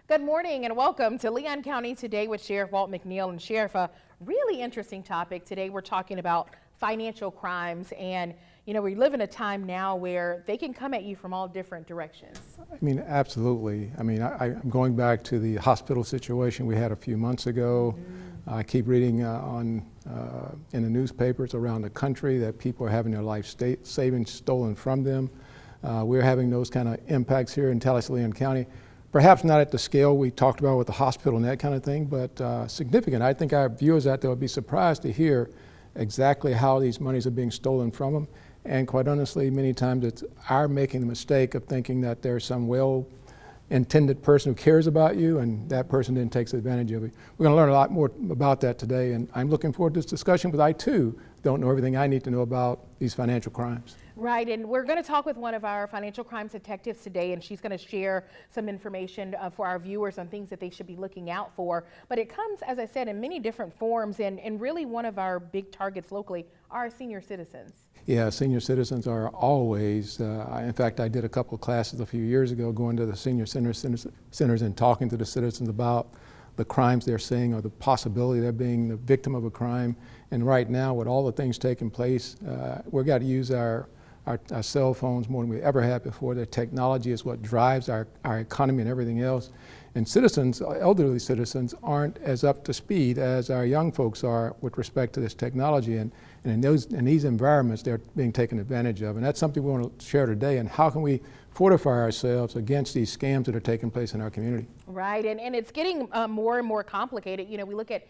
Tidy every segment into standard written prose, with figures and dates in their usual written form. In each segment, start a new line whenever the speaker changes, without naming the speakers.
Good morning and welcome to Leon County Today with Sheriff Walt McNeil. And Sheriff, a really interesting topic. Today we're talking about financial crimes, and we live in a time now where they can come at you from all different directions.
Absolutely. I'm going back to the hospital situation we had a few months ago. I keep reading in the newspapers around the country that people are having their life savings stolen from them. We're having those kind of impacts here in Tallahassee, Leon County. Perhaps not at the scale we talked about with the hospital and that kind of thing, but significant. I think our viewers out there would be surprised to hear exactly how these monies are being stolen from them. And quite honestly, many times it's our making the mistake of thinking that there's some well-intended person who cares about you, and that person then takes advantage of it. We're going to learn a lot more about that today, and I'm looking forward to this discussion, because I too don't know everything I need to know about these financial crimes.
Right, and we're going to talk with one of our financial crimes detectives today, and she's going to share some information for our viewers on things that they should be looking out for. But it comes, as I said, in many different forms, and really one of our big targets locally are senior citizens.
Yeah, senior citizens are always, in fact, I did a couple of classes a few years ago going to the senior centers and talking to the citizens about the crimes they're seeing or the possibility they're being the victim of a crime. And right now, with all the things taking place, we've got to use our cell phones more than we ever had before. The technology is what drives our economy and everything else. And citizens, elderly citizens, aren't as up to speed as our young folks are with respect to this technology. And in these environments, they're being taken advantage of. And that's something we want to share today. And how can we fortify ourselves against these scams that are taking place in our community?
Right, and it's getting more and more complicated. We look at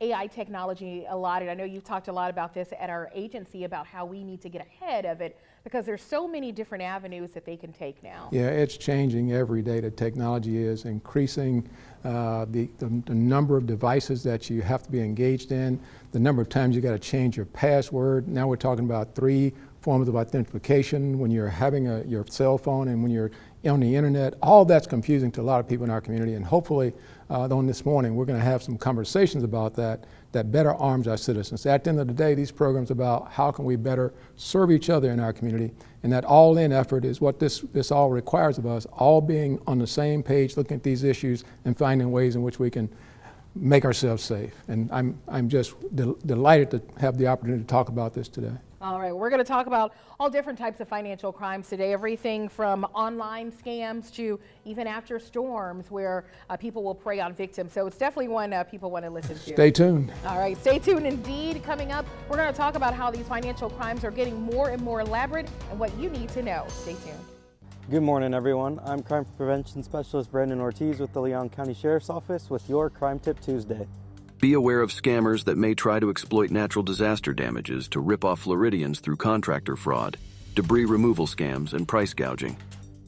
AI technology a lot, and I know you've talked a lot about this at our agency about how we need to get ahead of it, because there's so many different avenues that they can take now.
Yeah, it's changing every day. The technology is increasing the number of devices that you have to be engaged in, the number of times you got to change your password. Now we're talking about 3 forms of authentication when you're having your cell phone and when you're on the internet. All that's confusing to a lot of people in our community, and hopefully on this morning we're going to have some conversations about that better arms our citizens. At the end of the day, these programs are about how can we better serve each other in our community, and that all-in effort is what this all requires of us, all being on the same page, looking at these issues and finding ways in which we can make ourselves safe. And I'm just delighted to have the opportunity to talk about this today.
All right, we're going to talk about all different types of financial crimes today, everything from online scams to even after storms where people will prey on victims. So it's definitely one people want to listen to.
Stay tuned.
All right, stay tuned indeed. Coming up, we're going to talk about how these financial crimes are getting more and more elaborate and what you need to know. Stay tuned.
Good morning, everyone. I'm Crime Prevention Specialist Brandon Ortiz with the Leon County Sheriff's Office with your Crime Tip Tuesday.
Be aware of scammers that may try to exploit natural disaster damages to rip off Floridians through contractor fraud, debris removal scams, and price gouging.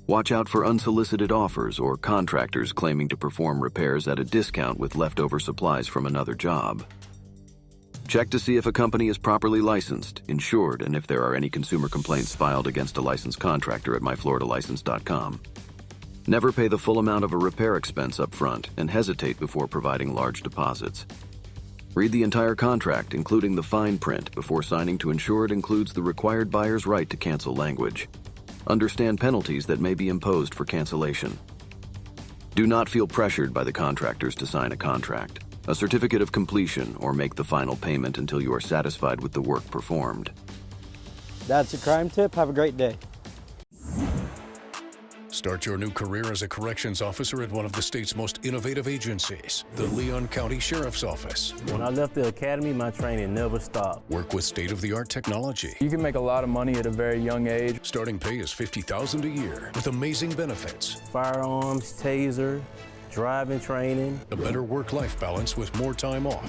Watch out for unsolicited offers or contractors claiming to perform repairs at a discount with leftover supplies from another job. Check to see if a company is properly licensed, insured, and if there are any consumer complaints filed against a licensed contractor at myfloridalicense.com. Never pay the full amount of a repair expense up front and hesitate before providing large deposits. Read the entire contract, including the fine print, before signing to ensure it includes the required buyer's right to cancel language. Understand penalties that may be imposed for cancellation. Do not feel pressured by the contractors to sign a contract, a certificate of completion, or make the final payment until you are satisfied with the work performed.
That's your Crime Tip. Have a great day.
Start your new career as a corrections officer at one of the state's most innovative agencies, the Leon County Sheriff's Office.
When I left the academy, my training never stopped.
Work with state-of-the-art technology.
You can make a lot of money at a very young age.
Starting pay is $50,000 a year with amazing benefits.
Firearms, taser, driving training.
A better work-life balance with more time off.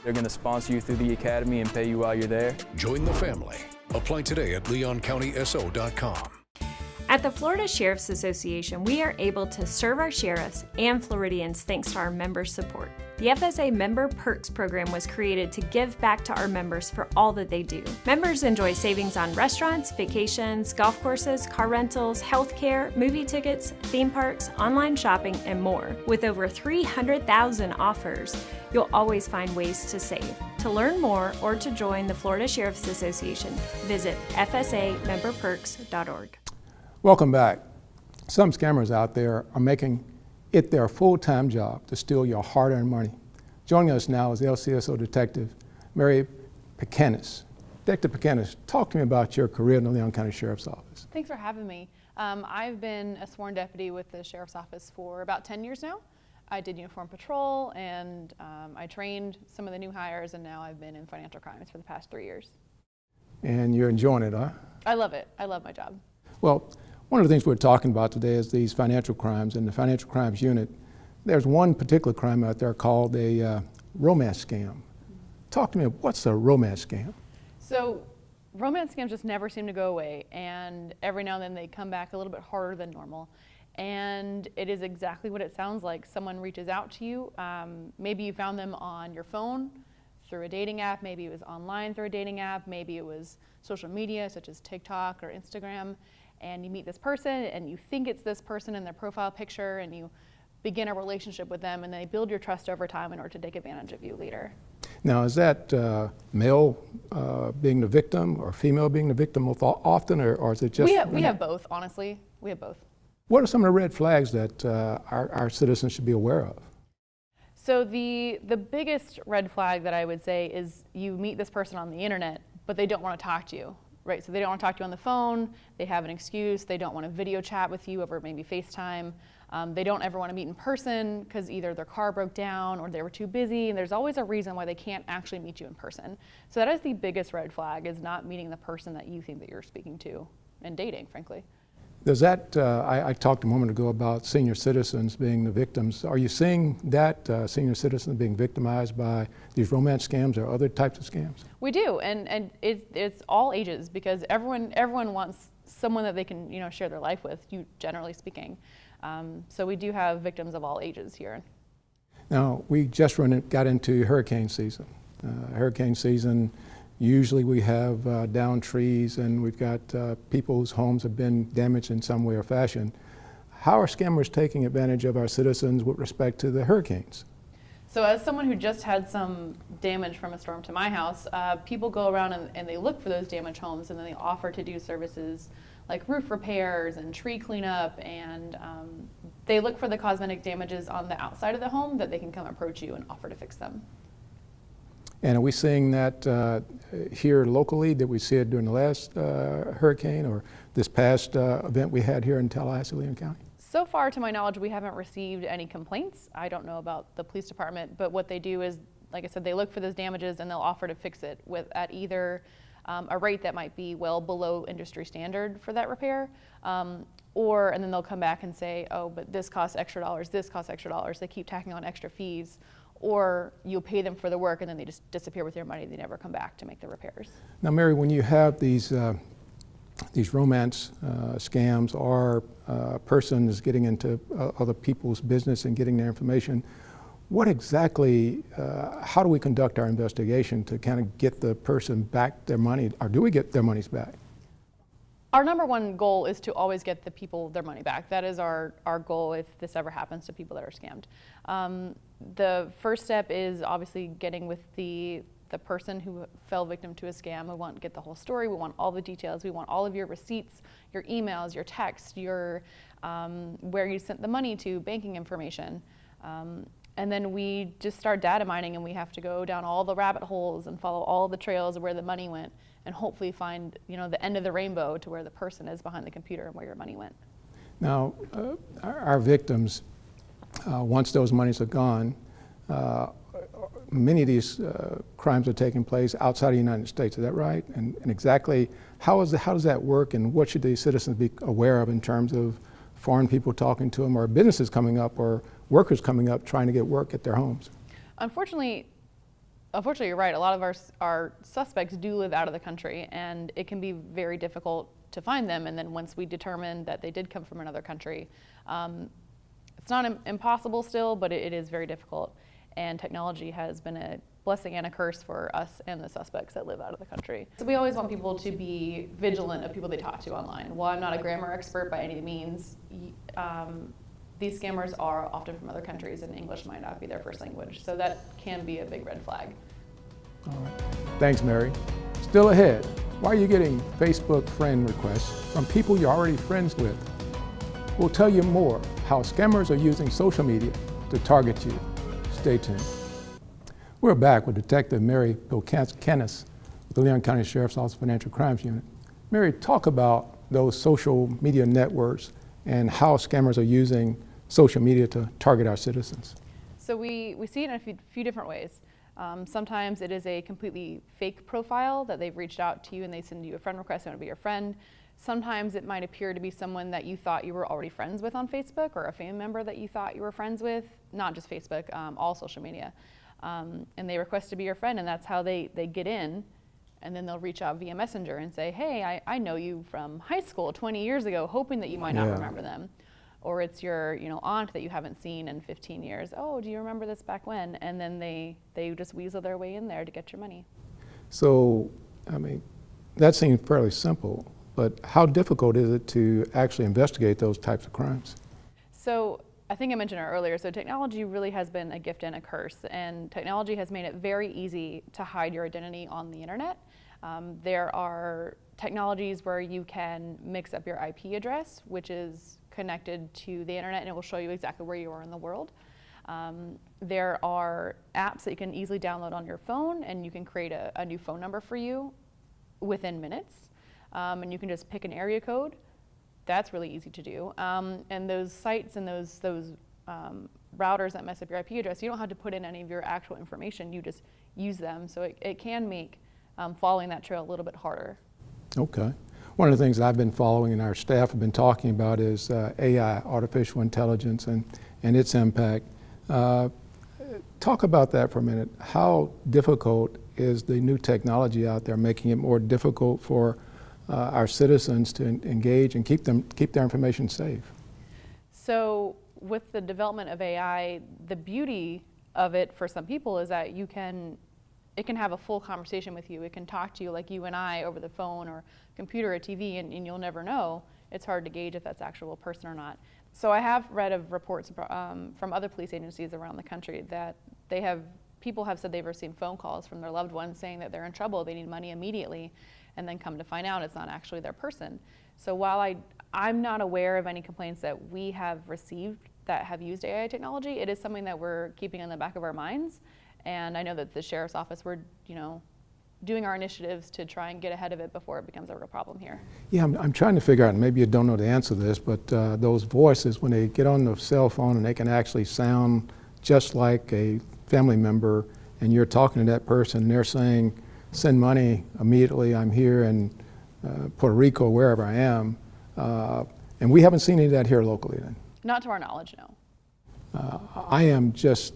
They're going to sponsor you through the academy and pay you while you're there.
Join the family. Apply today at leoncountyso.com.
At the Florida Sheriff's Association, we are able to serve our sheriffs and Floridians thanks to our member support. The FSA Member Perks program was created to give back to our members for all that they do. Members enjoy savings on restaurants, vacations, golf courses, car rentals, healthcare, movie tickets, theme parks, online shopping, and more. With over 300,000 offers, you'll always find ways to save. To learn more or to join the Florida Sheriff's Association, visit fsamemberperks.org.
Welcome back. Some scammers out there are making It's their full-time job to steal your hard-earned money. Joining us now is LCSO Detective Mary Pecanis. Detective Pecanis, talk to me about your career in the Leon County Sheriff's Office.
Thanks for having me. I've been a sworn deputy with the Sheriff's Office for about 10 years now. I did uniform patrol, and I trained some of the new hires, and now I've been in financial crimes for the past 3 years.
And you're enjoying it, huh?
I love it. I love my job.
Well, one of the things we're talking about today is these financial crimes. In the financial crimes unit, there's one particular crime out there called a romance scam. Talk to me, what's a romance scam?
So romance scams just never seem to go away, and every now and then they come back a little bit harder than normal. And it is exactly what it sounds like. Someone reaches out to you. Maybe you found them on your phone through a dating app. Maybe it was online through a dating app. Maybe it was social media such as TikTok or Instagram. And you meet this person and you think it's this person in their profile picture, and you begin a relationship with them, and they build your trust over time in order to take advantage of you later.
Now, is that male being the victim or female being the victim often, or is it just?
We have both, honestly. We have both.
What are some of the red flags that our citizens should be aware of?
So the biggest red flag that I would say is you meet this person on the internet, but they don't want to talk to you, right? So they don't want to talk to you on the phone. They have an excuse. They don't want to video chat with you over maybe FaceTime. They don't ever want to meet in person because either their car broke down or they were too busy, and there's always a reason why they can't actually meet you in person. So that is the biggest red flag, is not meeting the person that you think that you're speaking to and dating, frankly.
Does that, I talked a moment ago about senior citizens being the victims. Are you seeing that, senior citizens being victimized by these romance scams or other types of scams?
We do, and it's all ages, because everyone wants someone that they can share their life with, generally speaking. So we do have victims of all ages here.
Now, we just got into hurricane season. Hurricane season, usually we have downed trees, and we've got people whose homes have been damaged in some way or fashion. How are scammers taking advantage of our citizens with respect to the hurricanes?
So as someone who just had some damage from a storm to my house, people go around and they look for those damaged homes, and then they offer to do services like roof repairs and tree cleanup, and they look for the cosmetic damages on the outside of the home that they can come approach you and offer to fix them.
And are we seeing that here locally? Did we see it during the last hurricane or this past event we had here in Tallahassee, Leon County?
So far, to my knowledge, we haven't received any complaints. I don't know about the police department, but what they do is, like I said, they look for those damages and they'll offer to fix it at either a rate that might be well below industry standard for that repair, and then they'll come back and say, oh, but this costs extra dollars, this costs extra dollars. They keep tacking on extra fees, or you'll pay them for the work and then they just disappear with your money. They never come back to make the repairs.
Now, Mary, when you have these romance scams or persons getting into other people's business and getting their information, what exactly, how do we conduct our investigation to kind of get the person back their money, or do we get their monies back?
Our number one goal is to always get the people their money back. That is our goal if this ever happens to people that are scammed. The first step is obviously getting with the person who fell victim to a scam. We want to get the whole story. We want all the details. We want all of your receipts, your emails, your texts, your where you sent the money to, banking information. And then we just start data mining, and we have to go down all the rabbit holes and follow all the trails of where the money went, and hopefully find the end of the rainbow to where the person is behind the computer and where your money went.
Now, our victims, once those monies are gone, many of these crimes are taking place outside of the United States. Is that right? And exactly how does that work, and what should the citizens be aware of in terms of foreign people talking to them, or businesses coming up, or workers coming up trying to get work at their homes?
Unfortunately, you're right. A lot of our suspects do live out of the country, and it can be very difficult to find them. And then once we determine that they did come from another country, it's not impossible still, but it is very difficult. And technology has been a blessing and a curse for us and the suspects that live out of the country. So we always want people to be vigilant of people they talk to online. While I'm not a grammar expert by any means, these scammers are often from other countries, and English might not be their first language. So that can be a big red flag.
All right. Thanks, Mary. Still ahead, why are you getting Facebook friend requests from people you're already friends with? We'll tell you more how scammers are using social media to target you. Stay tuned. We're back with Detective Mary Bilkanis with the Leon County Sheriff's Office Financial Crimes Unit. Mary, talk about those social media networks and how scammers are using social media to target our citizens.
So we see it in a few different ways. Sometimes it is a completely fake profile that they've reached out to you and they send you a friend request, they want to be your friend. Sometimes it might appear to be someone that you thought you were already friends with on Facebook, or a family member that you thought you were friends with, not just Facebook, all social media. And they request to be your friend, and that's how they get in. And then they'll reach out via Messenger and say, hey, I know you from high school 20 years ago, hoping that you might not remember them. Or it's your aunt that you haven't seen in 15 years. Oh, do you remember this back when? And then they just weasel their way in there to get your money.
So, I mean, that seems fairly simple, but how difficult is it to actually investigate those types of crimes?
So, I think I mentioned it earlier, so technology really has been a gift and a curse, and technology has made it very easy to hide your identity on the internet. There are technologies where you can mix up your IP address, which is connected to the internet, and it will show you exactly where you are in the world. There are apps that you can easily download on your phone, and you can create a new phone number for you within minutes, and you can just pick an area code. That's really easy to do. And those sites and those routers that mess up your IP address, you don't have to put in any of your actual information, you just use them. So it can make following that trail a little bit harder.
Okay. One of the things I've been following and our staff have been talking about is AI, artificial intelligence, and its impact. Talk about that for a minute. How difficult is the new technology out there making it more difficult for our citizens to engage and keep their information safe?
So with the development of AI, the beauty of it for some people is that it can have a full conversation with you. It can talk to you like you and I over the phone or computer or TV, and you'll never know. It's hard to gauge if that's an actual person or not. So I have read of reports from other police agencies around the country that people have said they've received phone calls from their loved ones saying that they're in trouble, they need money immediately, and then come to find out it's not actually their person. So while I'm not aware of any complaints that we have received that have used AI technology, it is something that we're keeping in the back of our minds. And I know that the Sheriff's Office, we're doing our initiatives to try and get ahead of it before it becomes a real problem here.
Yeah, I'm trying to figure out, and maybe you don't know the answer to this, but those voices, when they get on the cell phone and they can actually sound just like a family member, and you're talking to that person, and they're saying, send money immediately, I'm here in Puerto Rico, wherever I am. And we haven't seen any of that here locally then?
Not to our knowledge, no.
I am just,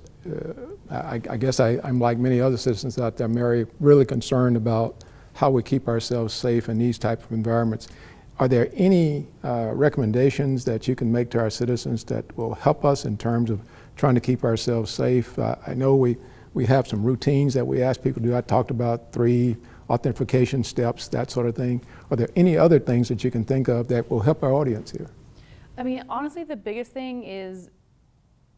I guess I'm like many other citizens out there, Mary, really concerned about how we keep ourselves safe in these types of environments. Are there any recommendations that you can make to our citizens that will help us in terms of trying to keep ourselves safe? I know we have some routines that we ask people to do. I talked about 3 authentication steps, that sort of thing. Are there any other things that you can think of that will help our audience here?
I mean, honestly, the biggest thing is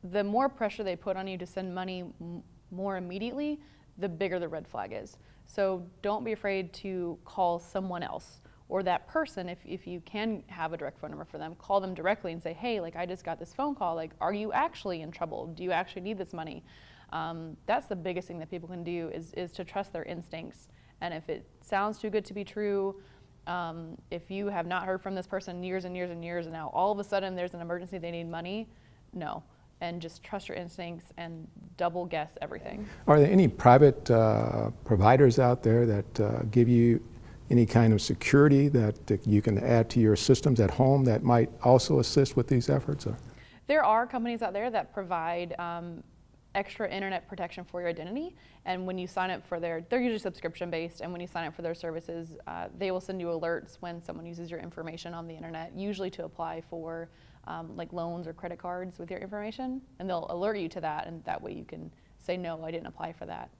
the more pressure they put on you to send money more immediately, the bigger the red flag is. So don't be afraid to call someone else or that person. If you can have a direct phone number for them, call them directly and say, hey, like I just got this phone call, like are you actually in trouble? Do you actually need this money? That's the biggest thing that people can do is to trust their instincts. And if it sounds too good to be true, if you have not heard from this person years and years and years, and now all of a sudden there's an emergency, they need money, no. And just trust your instincts and double guess everything.
Are there any private providers out there that give you any kind of security that you can add to your systems at home that might also assist with these efforts? Or?
There are companies out there that provide extra internet protection for your identity, and when you sign up for they're usually subscription based, and when you sign up for their services, they will send you alerts when someone uses your information on the internet, usually to apply for like loans or credit cards with your information, and they'll alert you to that, and that way you can say, no, I didn't apply for that.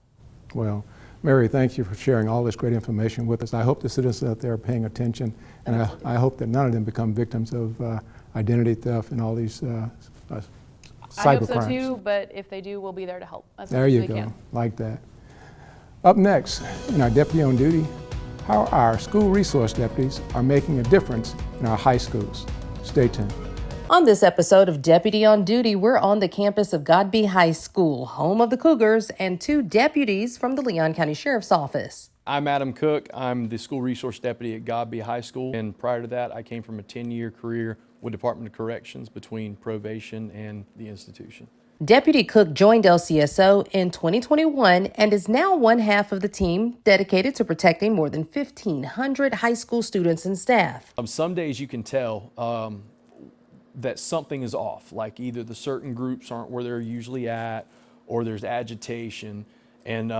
Well, Mary, thank you for sharing all this great information with us. I hope the citizens out there are paying attention, and I hope that none of them become victims of identity theft and all these cyber
I hope so
crimes.
too, but if they do, we'll be there to help as
There
much as
you
we
go,
can.
like that. Up next, in our Deputy on Duty, how our school resource deputies are making a difference in our high schools. Stay tuned.
On this episode of Deputy on Duty, we're on the campus of Godby High School, home of the Cougars, and two deputies from the Leon County Sheriff's Office.
I'm Adam Cook. I'm the school resource deputy at Godby High School. And prior to that, I came from a 10-year career with Department of Corrections between probation and the institution.
Deputy Cook joined LCSO in 2021 and is now one half of the team dedicated to protecting more than 1,500 high school students and staff.
Some days you can tell that something is off, like either the certain groups aren't where they're usually at or there's agitation. And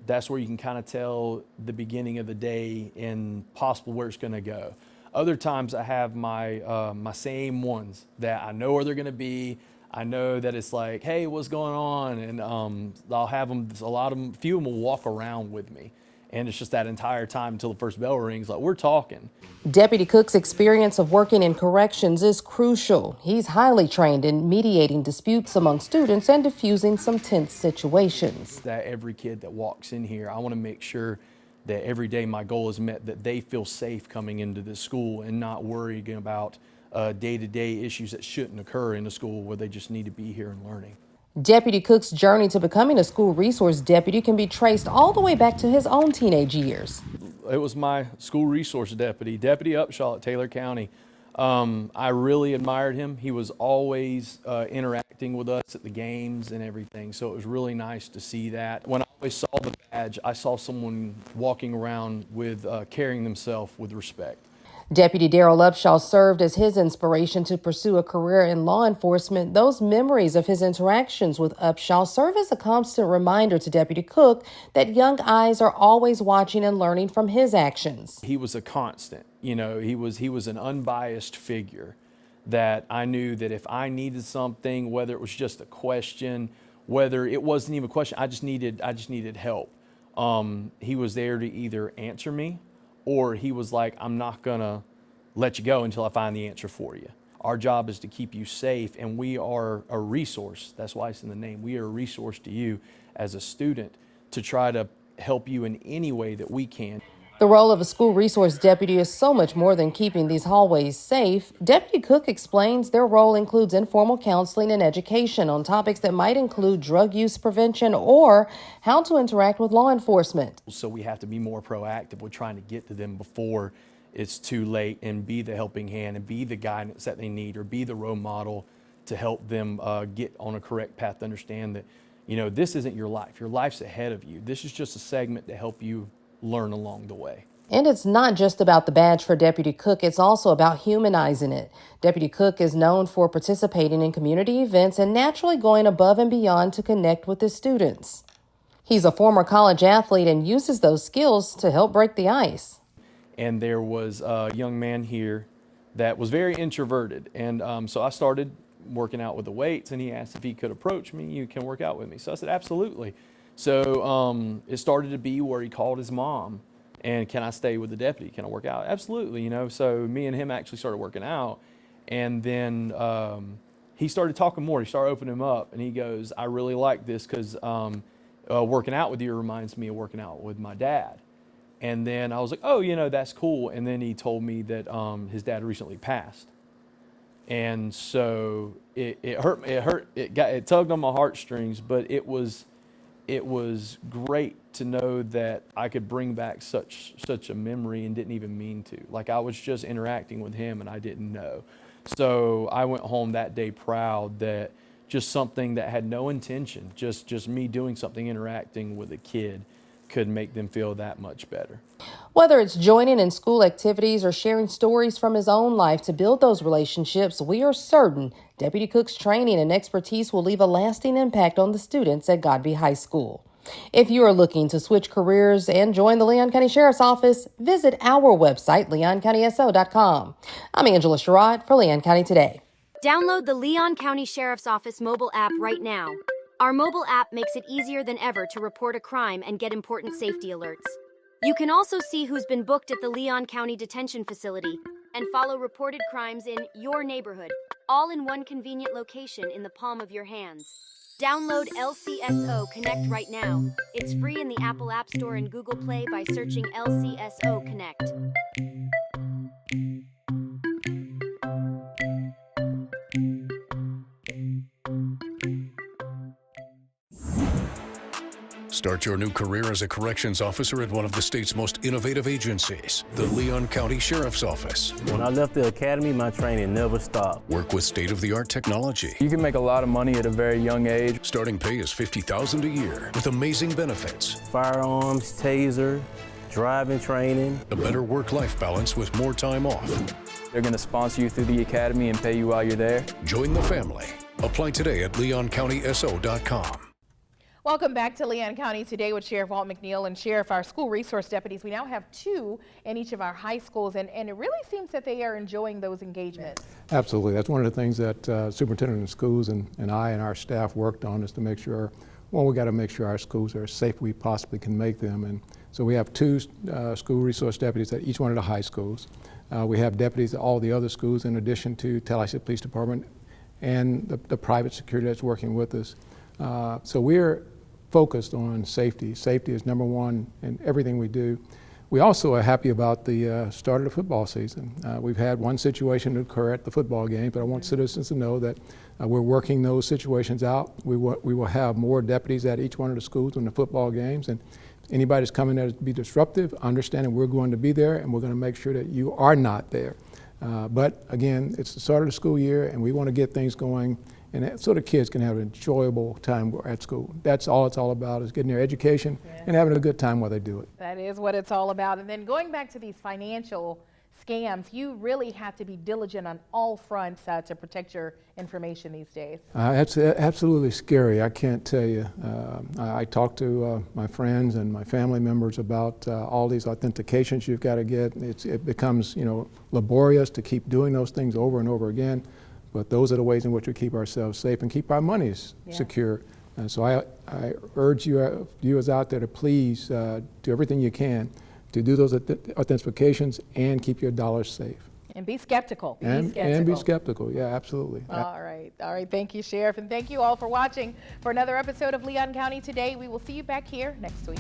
that's where you can kind of tell the beginning of the day and possible where it's going to go. Other times I have my my same ones that I know where they're going to be. I know that it's like, hey, what's going on? And I'll have them, a few of them will walk around with me. And it's just that entire time until the first bell rings, like we're talking.
Deputy Cook's experience of working in corrections is crucial. He's highly trained in mediating disputes among students and diffusing some tense situations.
That every kid that walks in here, I want to make sure that every day my goal is met, that they feel safe coming into this school and not worrying about day-to-day issues that shouldn't occur in a school where they just need to be here and learning.
Deputy Cook's journey to becoming a school resource deputy can be traced all the way back to his own teenage years.
It was my school resource deputy, Deputy Upshaw at Taylor County. I really admired him. He was always interacting with us at the games and everything, so it was really nice to see that. When I always saw the badge, I saw someone walking around with carrying themselves with respect.
Deputy Darrell Upshaw served as his inspiration to pursue a career in law enforcement. Those memories of his interactions with Upshaw serve as a constant reminder to Deputy Cook that young eyes are always watching and learning from his actions.
He was a constant. You know, he was an unbiased figure that I knew that if I needed something, whether it was just a question, whether it wasn't even a question, I just needed help. He was there to either answer me, or he was like, I'm not gonna let you go until I find the answer for you. Our job is to keep you safe, and we are a resource. That's why it's in the name. We are a resource to you as a student to try to help you in any way that we can.
The role of a school resource deputy is so much more than keeping these hallways safe. Deputy Cook explains their role includes informal counseling and education on topics that might include drug use prevention or how to interact with law enforcement.
So we have to be more proactive with trying to get to them before it's too late and be the helping hand and be the guidance that they need or be the role model to help them get on a correct path to understand that, you know, this isn't your life. Your life's ahead of you. This is just a segment to help you learn along the way.
And it's not just about the badge for Deputy Cook, it's also about humanizing it. Deputy Cook is known for participating in community events and naturally going above and beyond to connect with his students. He's a former college athlete and uses those skills to help break the ice.
And there was a young man here that was very introverted. And so I started working out with the weights, and he asked if he could approach me, you can work out with me. So I said, absolutely. So it started to be where he called his mom and, can I stay with the deputy? Can I work out? Absolutely, you know. So me and him actually started working out, and then he started talking more. He started opening him up, and he goes, I really like this because working out with you reminds me of working out with my dad. And then I was like, oh, you know, that's cool. And then he told me that his dad recently passed. And so it hurt, it tugged on my heartstrings, but it was great to know that I could bring back such a memory and didn't even mean to. Like, I was just interacting with him and I didn't know. So I went home that day proud that just something that had no intention, just me doing something, interacting with a kid, could make them feel that much better.
Whether it's joining in school activities or sharing stories from his own life to build those relationships, we are certain Deputy Cook's training and expertise will leave a lasting impact on the students at Godby High School. If you are looking to switch careers and join the Leon County Sheriff's Office, visit our website, leoncountyso.com. I'm Angela Sherrod for Leon County Today.
Download the Leon County Sheriff's Office mobile app right now. Our mobile app makes it easier than ever to report a crime and get important safety alerts. You can also see who's been booked at the Leon County Detention Facility and follow reported crimes in your neighborhood, all in one convenient location in the palm of your hands. Download LCSO Connect right now. It's free in the Apple App Store and Google Play by searching LCSO Connect.
Start your new career as a corrections officer at one of the state's most innovative agencies, the Leon County Sheriff's Office.
When I left the academy, my training never stopped.
Work with state-of-the-art technology.
You can make a lot of money at a very young age.
Starting pay is $50,000 a year with amazing benefits.
Firearms, taser, driving training.
A better work-life balance with more time off.
They're going to sponsor you through the academy and pay you while you're there.
Join the family. Apply today at leoncountyso.com.
Welcome back to Leon County Today with Sheriff Walt McNeil and Sheriff, our school resource deputies. We now have 2 in each of our high schools, and it really seems that they are enjoying those engagements.
Absolutely. That's one of the things that superintendent of schools and I and our staff worked on, is to make sure, well, we got to make sure our schools are as safe we possibly can make them. And so we have 2 school resource deputies at each one of the high schools. We have deputies at all the other schools, in addition to Tallahassee Police Department and the private security that's working with us. So we're focused on safety. Safety is number one in everything we do. We also are happy about the start of the football season. We've had one situation occur at the football game, but I want citizens to know that we're working those situations out. We will have more deputies at each one of the schools in the football games, and anybody that's coming there to be disruptive, understanding we're going to be there and we're going to make sure that you are not there. But again, it's the start of the school year, and we want to get things going, and so the kids can have an enjoyable time at school. That's all it's all about, is getting their education and having a good time while they do it.
That is what it's all about. And then going back to these financial scams, you really have to be diligent on all fronts to protect your information these days.
It's absolutely scary, I can't tell you. I talk to my friends and my family members about all these authentications you've got to get. It becomes, laborious to keep doing those things over and over again. But those are the ways in which we keep ourselves safe and keep our monies secure. And so I urge you viewers out there to please do everything you can to do those authentications and keep your dollars safe.
And be skeptical.
And be skeptical, yeah, absolutely.
All right. Thank you, Sheriff. And thank you all for watching for another episode of Leon County Today. We will see you back here next week.